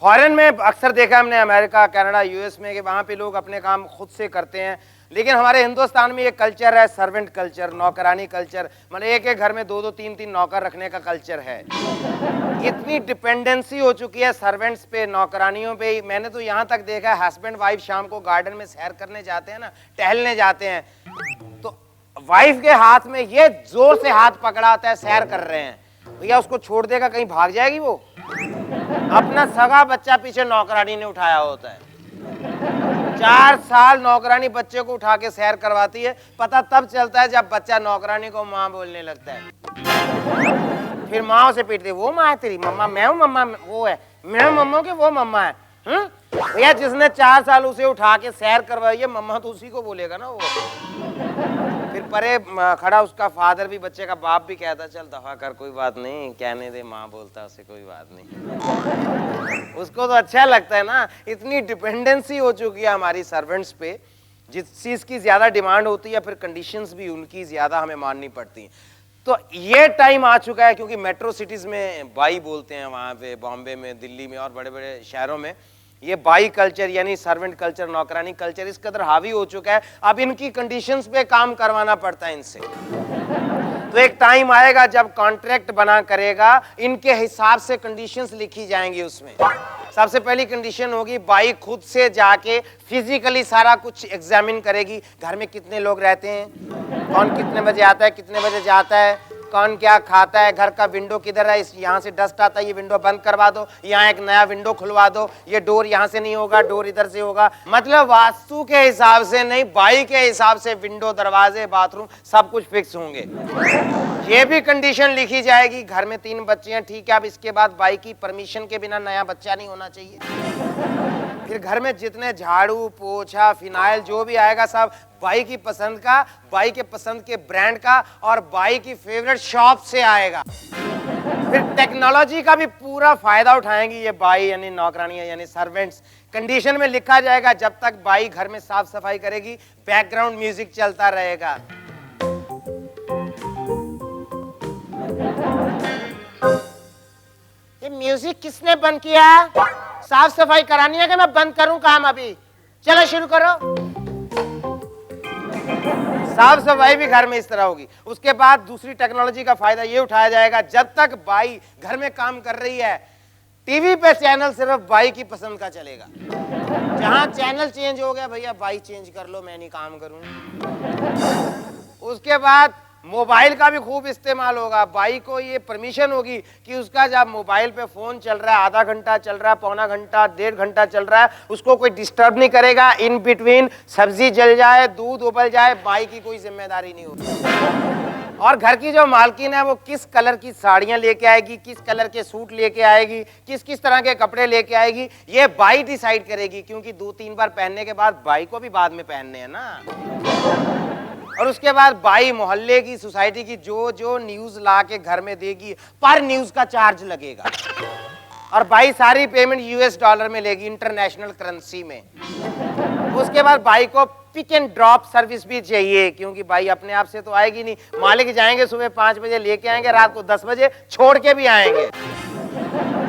Foreign में अक्सर देखा हमने, अमेरिका, कनाडा, यूएस में, कि वहाँ पे लोग अपने काम खुद से करते हैं। लेकिन हमारे हिंदुस्तान में ये कल्चर है, सर्वेंट कल्चर, नौकरानी कल्चर, मतलब एक एक घर में दो दो तीन तीन नौकर रखने का कल्चर है। इतनी डिपेंडेंसी हो चुकी है सर्वेंट्स पे, नौकरानियों पे। मैंने तो यहाँ तक देखा है, हस्बैंड वाइफ शाम को गार्डन में सैर करने जाते हैं ना, टहलने जाते हैं, तो वाइफ के हाथ में ये जोर से हाथ पकड़ा होता है, सैर कर रहे हैं, भैया उसको छोड़ देगा, कहीं भाग जाएगी वो? अपना सगा बच्चा पीछे नौकरानी ने उठाया होता है। 4 साल नौकरानी बच्चे को उठा के सैर करवाती है। पता तब चलता है जब बच्चा नौकरानी को माँ बोलने लगता है। फिर माँ से पीटती, वो माँ है तेरी, मम्मा मैं हूँ, मम्मा वो है, मैं हूँ मम्मा की, वो मम्मा है। भैया जिसने 4 साल उसे उठा के सैर करवाई है, मम्मा तो उसी को बोलेगा ना वो। फिर परे खड़ा उसका फादर भी, बच्चे का बाप भी कहता, चल दफा कर, कोई बात नहीं, कहने दे, माँ बोलता है उसे, कोई बात नहीं। उसको तो अच्छा लगता है ना। इतनी डिपेंडेंसी हो चुकी है हमारी सर्वेंट्स पे, जिस चीज की ज्यादा डिमांड होती है, फिर कंडीशंस भी उनकी ज्यादा हमें माननी पड़ती हैं। तो ये टाइम आ चुका है, क्योंकि मेट्रो सिटीज में बाई बोलते हैं, वहां पे बॉम्बे में, दिल्ली में और बड़े बड़े शहरों में ये बाई कल्चर यानी सर्वेंट कल्चर, नौकरानी कल्चर इस कदर हावी हो चुका है, अब इनकी कंडीशंस पे काम करवाना पड़ता है इनसे। तो एक टाइम आएगा जब कॉन्ट्रैक्ट बना करेगा, इनके हिसाब से कंडीशंस लिखी जाएंगी। उसमें सबसे पहली कंडीशन होगी, बाई खुद से जाके फिजिकली सारा कुछ एग्जामिन करेगी, घर में कितने लोग रहते हैं, कौन कितने बजे आता है, कितने बजे जाता है, कौन क्या खाता है, घर का विंडो किधर है, इस यहाँ से डस्ट आता है, ये विंडो बंद करवा दो, यहाँ एक नया विंडो खुलवा दो, ये डोर यहाँ से नहीं होगा, डोर इधर से होगा। मतलब वास्तु के हिसाब से नहीं, बाई के हिसाब से विंडो, दरवाजे, बाथरूम सब कुछ फिक्स होंगे। ये भी कंडीशन लिखी जाएगी। घर में 3 बच्चे हैं, ठीक है, अब इसके बाद बाई की परमिशन के बिना नया बच्चा नहीं होना चाहिए। फिर घर में जितने झाड़ू, पोछा, फिनाइल जो भी आएगा सब बाई की पसंद का, बाई के पसंद के ब्रांड का और बाई की फेवरेट शॉप से आएगा। फिर टेक्नोलॉजी का भी पूरा फायदा उठाएंगी ये बाई यानी नौकरानियां यानी सर्वेंट्स। कंडीशन में लिखा जाएगा, जब तक बाई घर में साफ सफाई करेगी, बैकग्राउंड म्यूजिक चलता रहेगा। ये म्यूजिक किसने बंद किया? साफ सफाई करानी है कि मैं बंद करूं काम अभी? चलो शुरू करो। साफ सफाई भी घर में इस तरह होगी। उसके बाद दूसरी टेक्नोलॉजी का फायदा ये उठाया जाएगा, जब तक बाई घर में काम कर रही है, टीवी पे चैनल सिर्फ बाई की पसंद का चलेगा। जहां चैनल चेंज हो गया, भैया बाई चेंज कर लो, मैं नहीं काम करूंगा। उसके बाद मोबाइल का भी खूब इस्तेमाल होगा। बाई को ये परमिशन होगी कि उसका जब मोबाइल पे फोन चल रहा है, आधा घंटा चल रहा है, पौना घंटा, 1.5 घंटा चल रहा है, उसको कोई डिस्टर्ब नहीं करेगा। इन बिटवीन सब्जी जल जाए, दूध उबल जाए, बाई की कोई जिम्मेदारी नहीं होगी। और घर की जो मालकिन है वो किस कलर की साड़ियां लेके आएगी, किस कलर के सूट लेके आएगी, किस किस तरह के कपड़े लेके आएगी, ये बाई डिसाइड करेगी। क्योंकि 2-3 बार पहनने के बाद बाई को भी बाद में पहनने हैं ना। और उसके बाद बाई मोहल्ले की, सोसाइटी की जो जो न्यूज ला के घर में देगी, पर न्यूज का चार्ज लगेगा। और बाई सारी पेमेंट US डॉलर में लेगी, इंटरनेशनल करेंसी में। उसके बाद बाई को पिक एंड ड्रॉप सर्विस भी चाहिए, क्योंकि बाई अपने आप से तो आएगी नहीं। मालिक जाएंगे सुबह 5 बजे लेके आएंगे, रात को 10 बजे छोड़ के भी आएंगे।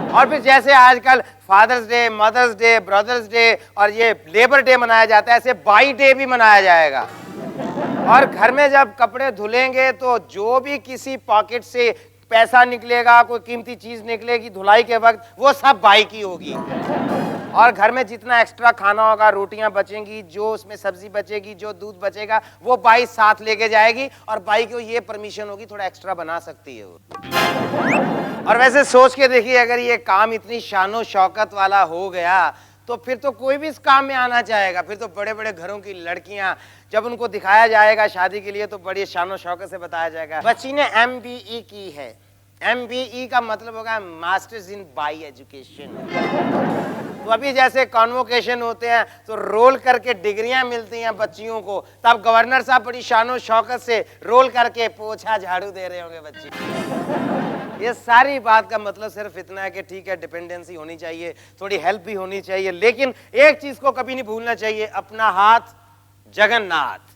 और फिर जैसे आजकल father's day, mother's day, brother's day और ये लेबर डे मनाया जाता है, ऐसे बाई डे भी मनाया जाएगा। और घर में जब कपड़े धुलेंगे तो जो भी किसी पॉकेट से पैसा निकलेगा, कोई कीमती चीज निकलेगी धुलाई के वक्त, वो सब बाई की होगी। और घर में जितना एक्स्ट्रा खाना होगा, रोटियां बचेंगी, जो उसमें सब्जी बचेगी, जो दूध बचेगा, वो बाई साथ लेके जाएगी। और बाई को ये परमिशन होगी, थोड़ा एक्स्ट्रा बना सकती है वो। और वैसे सोच के देखिए, अगर ये काम इतनी शानो शौकत वाला हो गया, तो फिर तो कोई भी इस काम में आना चाहेगा। फिर तो बड़े बड़े घरों की लड़कियां, जब उनको दिखाया जाएगा शादी के लिए, तो बड़ी शानो शौकत से बताया जाएगा, बच्ची ने MBE की है। MBE का मतलब होगा मास्टर्स इन बाई एजुकेशन। तो अभी जैसे कॉन्वोकेशन होते हैं तो रोल करके डिग्रियां मिलती हैं बच्चियों को, तब गवर्नर साहब बड़ी शानो शौकत से रोल करके पोछा झाड़ू दे रहे होंगे बच्ची। ये सारी बात का मतलब सिर्फ इतना है कि ठीक है, डिपेंडेंसी होनी चाहिए, थोड़ी हेल्प भी होनी चाहिए, लेकिन एक चीज को कभी नहीं भूलना चाहिए, अपना हाथ जगन्नाथ।